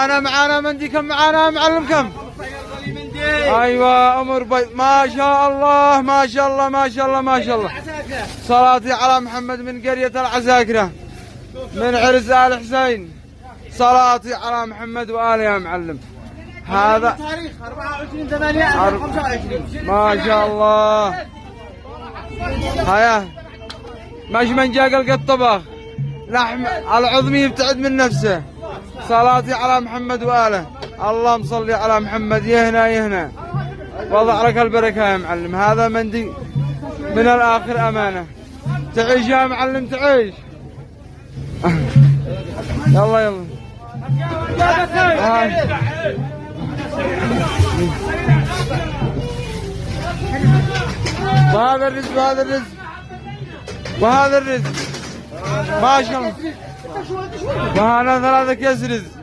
أنا معانا مندي كم معانا معلم كم؟ أيوة أمر بيض ما شاء الله ما شاء الله ما شاء الله ما شاء الله. صلاتي على محمد من قرية العساكرة من عرس آل حسين. صلاتي على محمد وآله يا معلم. هذا تاريخ 24/8/25 ما شاء الله. هيا مش من جا قلق الطبخ لحم العظمي يبتعد من نفسه. صلاتي على محمد وآله. اللهم صل على محمد. يهنا يهنا وضع لك البركة يا معلم. هذا مندي من الآخر أمانة. تعيش يا معلم تعيش. يلا يلا وهذا الرزق وهذا الرزق وهذا الرزق ما شاء الله. وهذا 3 أكياس رزق.